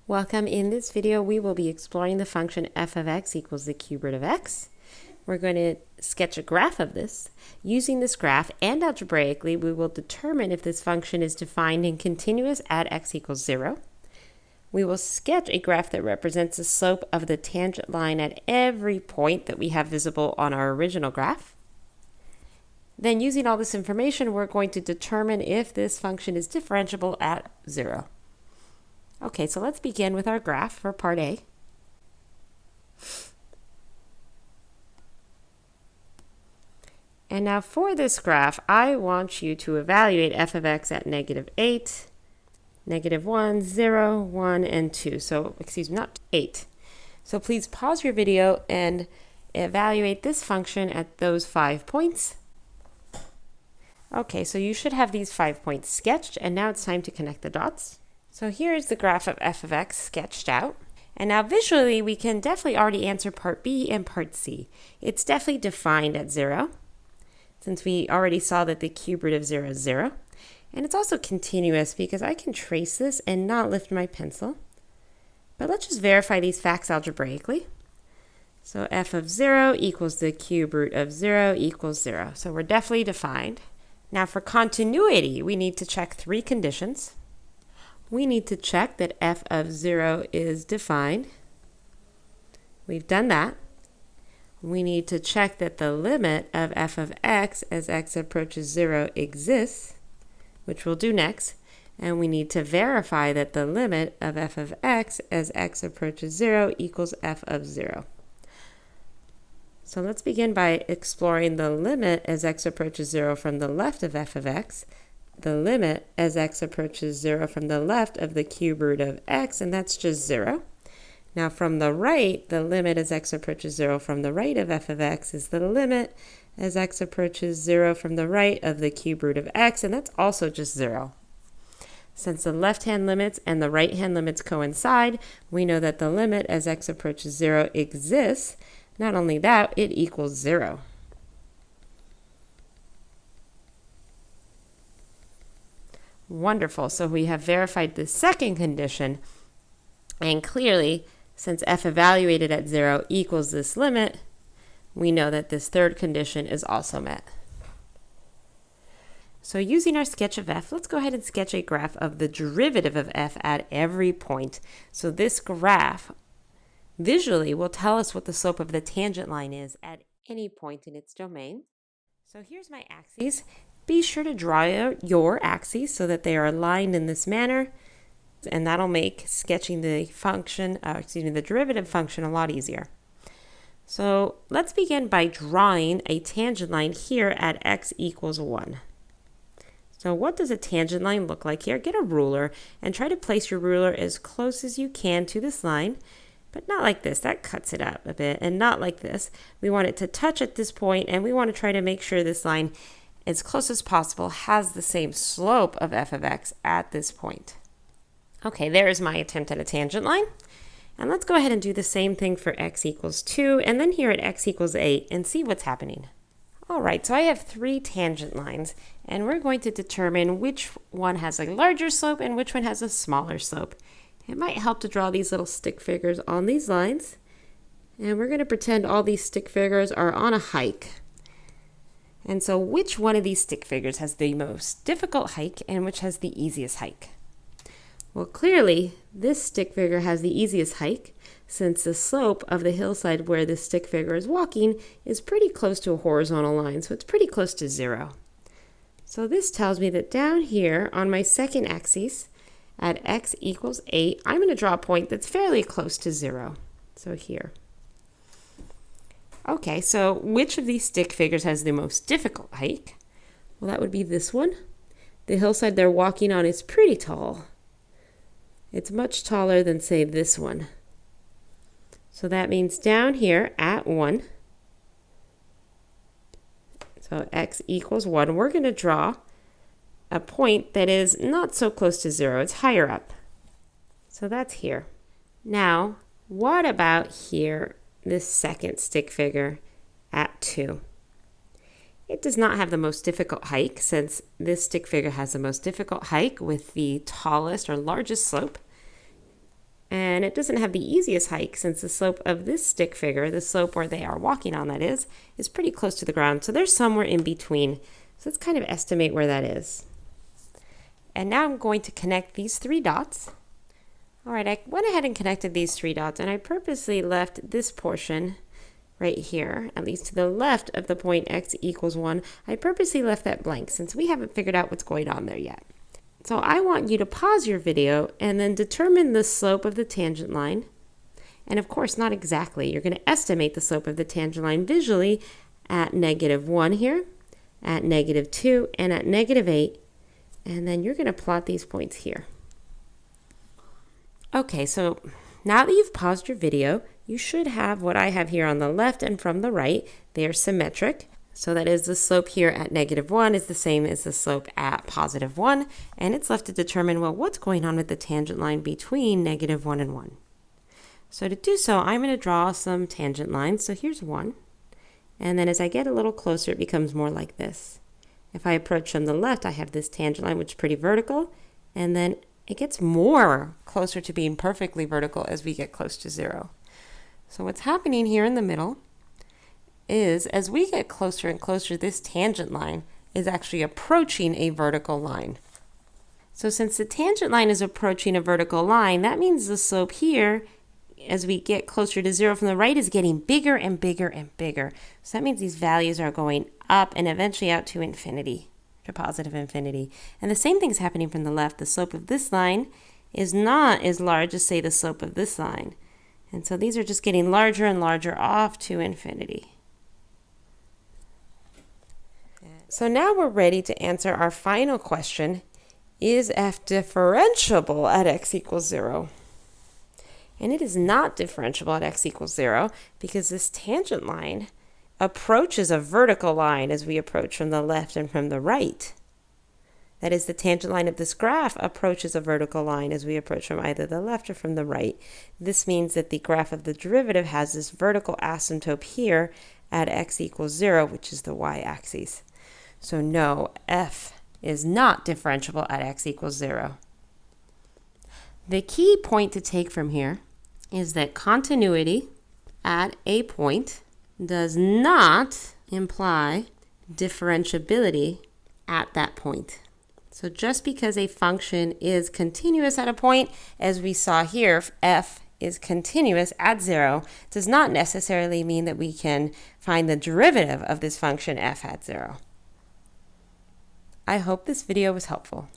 Welcome. In this video, we will be exploring the function f of x equals the cube root of x. We're going to sketch a graph of this. Using this graph and algebraically, we will determine if this function is defined and continuous at x equals 0. We will sketch a graph that represents the slope of the tangent line at every point that we have visible on our original graph. Then using all this information, we're going to determine if this function is differentiable at 0. Okay, so let's begin with our graph for part A. And now for this graph, I want you to evaluate f of x at -8, -1, 0, 1, and 2. So, excuse me, not 8. So please pause your video and evaluate this function at those 5 points. Okay, so you should have these 5 points sketched, and now it's time to connect the dots. So here is the graph of f of x sketched out. And now visually, we can definitely already answer part B and part C. It's definitely defined at 0, since we already saw that the cube root of 0 is 0. And it's also continuous because I can trace this and not lift my pencil. But let's just verify these facts algebraically. So f of 0 equals the cube root of 0 equals 0. So we're definitely defined. Now for continuity, we need to check 3 conditions. We need to check that f of 0 is defined. We've done that. We need to check that the limit of f of x as x approaches 0 exists, which we'll do next. And we need to verify that the limit of f of x as x approaches 0 equals f of 0. So let's begin by exploring the limit as x approaches 0 from the left of f of x. The limit as x approaches 0 from the left of the cube root of x, and that's just 0. Now from the right, the limit as x approaches 0 from the right of f of x is the limit as x approaches 0 from the right of the cube root of x, and that's also just 0. Since the left-hand limits and the right-hand limits coincide, we know that the limit as x approaches 0 exists. Not only that, it equals 0. Wonderful. So we have verified the second condition, and clearly, since f evaluated at 0 equals this limit, we know that this third condition is also met. So using our sketch of f, let's go ahead and sketch a graph of the derivative of f at every point. So this graph visually will tell us what the slope of the tangent line is at any point in its domain. So here's my axes. Be sure to draw your axes so that they are aligned in this manner, and that'll make sketching the function, the derivative function a lot easier. So let's begin by drawing a tangent line here at x equals 1. So what does a tangent line look like here? Get a ruler and try to place your ruler as close as you can to this line, but not like this. That cuts it up a bit, and not like this. We want it to touch at this point, and we want to try to make sure this line, as close as possible, has the same slope of f of x at this point. Okay, there's my attempt at a tangent line. And let's go ahead and do the same thing for x equals 2, and then here at x equals 8, and see what's happening. All right, so I have 3 tangent lines, and we're going to determine which one has a larger slope and which one has a smaller slope. It might help to draw these little stick figures on these lines, and we're going to pretend all these stick figures are on a hike. And so which one of these stick figures has the most difficult hike and which has the easiest hike? Well, clearly, this stick figure has the easiest hike, since the slope of the hillside where this stick figure is walking is pretty close to a horizontal line, so it's pretty close to 0. So this tells me that down here on my second axis, at x equals 8, I'm going to draw a point that's fairly close to 0. So here. Okay, so which of these stick figures has the most difficult hike? Well, that would be this one. The hillside they're walking on is pretty tall. It's much taller than, say, this one. So that means down here at 1, so x equals 1, we're going to draw a point that is not so close to 0. It's higher up. So that's here. Now, what about here? This second stick figure at 2. It does not have the most difficult hike, since this stick figure has the most difficult hike with the tallest or largest slope. And it doesn't have the easiest hike since the slope of this stick figure, the slope where they are walking on that is pretty close to the ground. So they're somewhere in between. So let's kind of estimate where that is. And now I'm going to connect these 3 dots. All right, I went ahead and connected these 3 dots, and I purposely left this portion right here, at least to the left of the point x equals 1. I purposely left that blank since we haven't figured out what's going on there yet. So I want you to pause your video and then determine the slope of the tangent line. And of course, not exactly. You're going to estimate the slope of the tangent line visually at -1 here, at -2, and at -8. And then you're going to plot these points here. Okay, so now that you've paused your video, you should have what I have here on the left and from the right. They are symmetric. So that is the slope here at -1 is the same as the slope at +1. And it's left to determine, well, what's going on with the tangent line between -1 and 1. So to do so, I'm going to draw some tangent lines. So here's one. And then as I get a little closer, it becomes more like this. If I approach from the left, I have this tangent line, which is pretty vertical. And then it gets more closer to being perfectly vertical as we get close to 0. So what's happening here in the middle is as we get closer and closer, this tangent line is actually approaching a vertical line. So since the tangent line is approaching a vertical line, that means the slope here, as we get closer to 0 from the right, is getting bigger and bigger and bigger. So that means these values are going up and eventually out to infinity, to positive infinity. And the same thing's happening from the left. The slope of this line is not as large as, say, the slope of this line. And so these are just getting larger and larger off to infinity. So now we're ready to answer our final question. Is f differentiable at x equals 0? And it is not differentiable at x equals 0 because this tangent line approaches a vertical line as we approach from the left and from the right. That is, the tangent line of this graph approaches a vertical line as we approach from either the left or from the right. This means that the graph of the derivative has this vertical asymptote here at x equals 0, which is the y-axis. So no, f is not differentiable at x equals 0. The key point to take from here is that continuity at a point does not imply differentiability at that point. So just because a function is continuous at a point, as we saw here, f is continuous at 0, does not necessarily mean that we can find the derivative of this function f at 0. I hope this video was helpful.